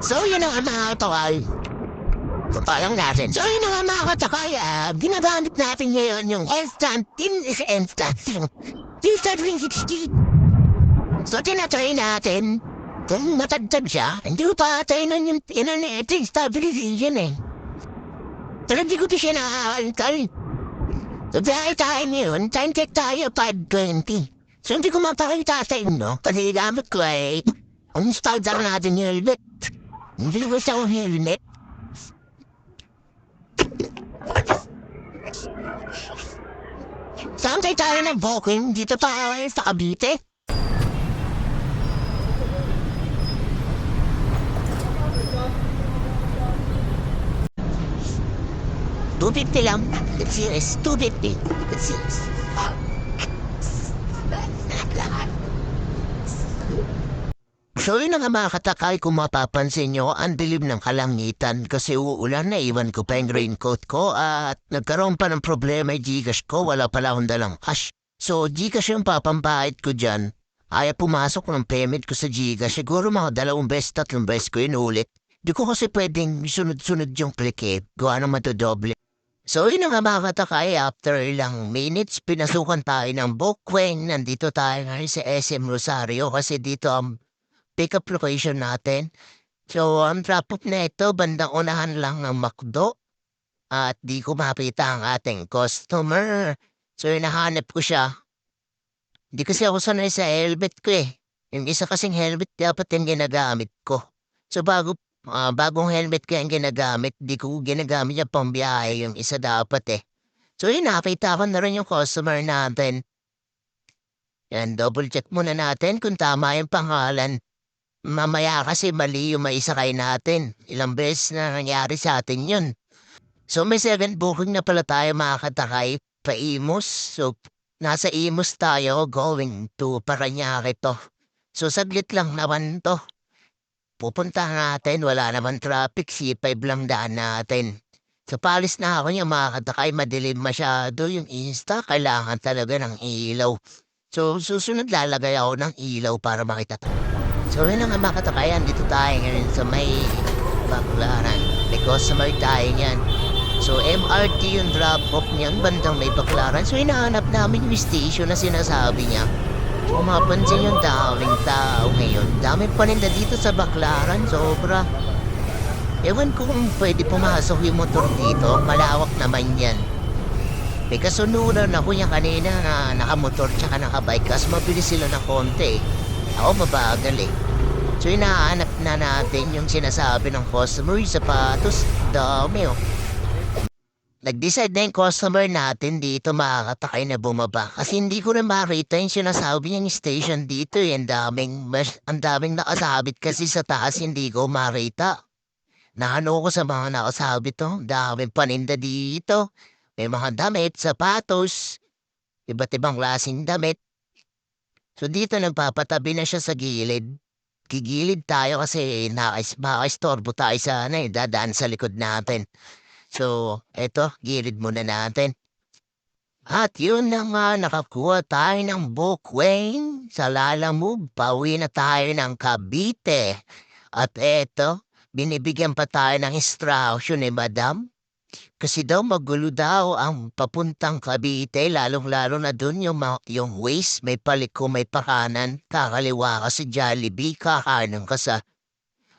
So yun ang mga kawal. Parang natin. So yun ang mga katakay. Ginagamit natin ngayon yung instant. Instant. 360. So tinatry natin. Kung matagtag siya, hindi ko pa tayo nun yung internet stabilization eh. Pero di ko siya nakakalitan. So dahil tayo ngayon, time check tayo 5:20. So hindi ko mapakita sa inyo. Kasi gamit ko ay install lang natin yung helmet. Hindi ko sa helmet. Samtay tayo ng booking dito tayo sa Cavite. $250 lang. It's serious. $250. It's serious. So yun nga mga katakay, kung mapapansin nyo, ang dilim ng kalangitan kasi uulan na iwan ko pa yung raincoat ko at nagkaroon pa ng problema yung Gcash ko, wala pala akong dalang cash. So Gcash yung papambahid ko dyan, ayaw pumasok ng payment ko sa Gcash, siguro mga 2 beses, 3 beses ko inulit. Di ko kasi pwedeng sunod-sunod yung click eh, gawa ng matodoble. So yun nga mga katakay, after ilang minutes, pinasukan tayo ng Bookweng. Nandito tayo ngayon sa SM Rosario kasi dito ang pick-up location natin. So ang drop-off na ito, bandang unahan lang ng McDo. At di ko makita ang ating customer. So hinahanap ko siya. Di kasi ako sanay sa helmet ko eh. Yung isa kasing helmet dapat yung ginagamit ko. So bagong helmet ko yung ginagamit, di ko ginagamit yung pambiyahe, yung isa dapat eh. So yun, nakita ko na rin yung customer natin. Yan, double check muna natin kung tama yung pangalan. Mamaya kasi mali yung maisakay natin. Ilang beses na nangyari sa atin yun. So may second booking na pala tayo mga katakay, pa Imus. So nasa Imus tayo going to Parañaque to. So saglit lang naman to. Pupunta natin, wala naman traffic, C5 lang daan natin. So palis na ako niya mga katakay, madilim masyado yung Insta, kailangan talaga ng ilaw. So susunod lalagay ako ng ilaw para makita to. So yun ang mga katakayan, dito tayo ngayon sa may Baclaran. May customer tayo niyan. So MRT yung drop-off niyan, bandang may Baclaran. So hinahanap namin yung station na sinasabi niya. Kung mapansin yung daming tao ngayon, daming paninda dito sa Baclaran, sobra. Ewan ko kung pwede pumasok yung motor dito, malawak naman yan. May kasunuran ako niya kanina na nakamotor tsaka nakabike, kasi mabilis sila ng konti. Ako mabagal eh. So hinahanap na natin yung sinasabi ng customer, yung sapatos, dami oh. Nag-decide na yung customer natin dito makakatakay na bumaba. Kasi hindi ko na makita yung sinasabi niyang station dito eh. Ang daming nakasabit kasi sa taas hindi ko makita. Naano ko sa mga nakasabit to. Daming paninda dito. May mga damit, sapatos, iba't ibang klaseng damit. So dito nagpapatabi na siya sa gilid. Gigilid tayo kasi makaistorbo tayo sa dadaan sa likod natin. So, eto, gilid muna natin. At yun na nga, nakakuha tayo ng Bookweng. Sa Lalamove, pauwi na tayo ng Cavite. At eto, binibigyan pa tayo ng instruction ni Madam. Kasi daw magulo daw ang papuntang Cavite, lalong-lalo na dun yung waist, may paliko, may pakanan. Kakaliwa ka sa Jollibee, kakanan ka sa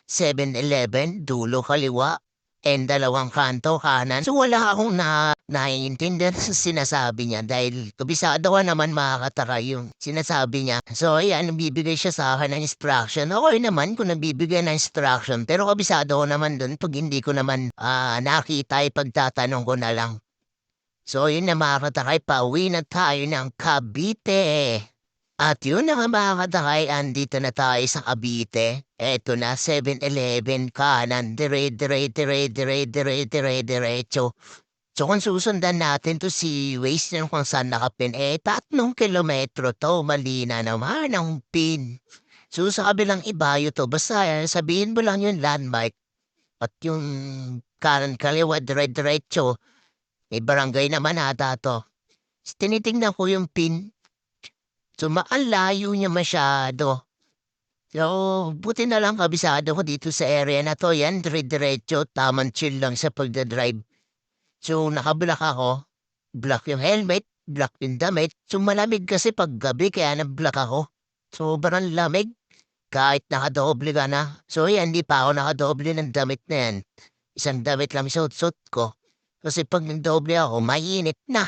7-Eleven, dulo kaliwa. And 2 kanto kanan. So wala akong naiintindihan sa sinasabi niya dahil kabisado ko naman makakatara yung sinasabi niya. So ayan, bibigay siya sa akin ng instruction. Okay naman kung nabibigay ng instruction, pero kabisado ko naman dun pag hindi ko naman nakita, pagtatanong ko na lang. So yun na mga katakay, pauwi na tayo ng Cavite. At yun na nga mga katakay, andito na tayo sa Cavite. Eto na, 7-Eleven kanan, diretso. So kung susundan natin to si Waze kung saan nakapin, 3 kilometro to, mali na naman ang pin. So sa kabilang ibayo to, basta sabihin mo lang yung landmark at yung kanan kaliwa, diretso. May barangay naman ata to. Tinitingnan ko yung pin. So, layo niya masyado. So, buti na lang kabisado ko dito sa area na 'to, 'yan dire-diretso, tamang chill lang sa pagda-drive. So, naka-black ako, black yung helmet, black yung damit. So, malamig kasi 'pag gabi kaya nag-black ako. Sobrang lamig kahit nakadoble ka na. So, 'yan, hindi pa ako nakadoble ng damit na 'yan. Isang damit lang suot-suot ko. Kasi 'pag nagdoble ako mainit na.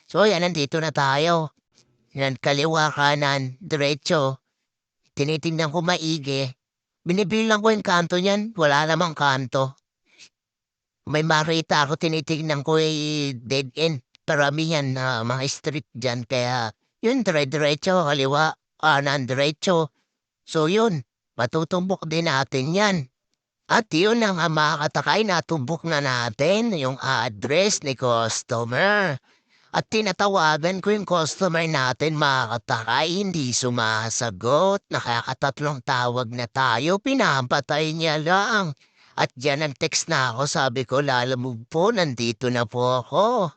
So, 'yan, nandito na tayo. 'Yan, kaliwa, kanan, diretso. Tinitingnan ko maigi. Binibilang ko yung kanto niyan, wala namang kanto. May makita ako tinitingnan ko, dead end. Paramihan na mga street diyan kaya yun dire-diretso, kaliwa, kanan, diretso. So yun, matutumbok din natin yan. At yun na nga mga katakay, natumbok na natin yung address ni customer. At tinatawagan ko yung customer natin mga katakay, hindi sumasagot. Nakakatatlong tawag na tayo, pinapatay niya lang. At diyan ang text na ako, sabi ko, lalamove po, nandito na po ako.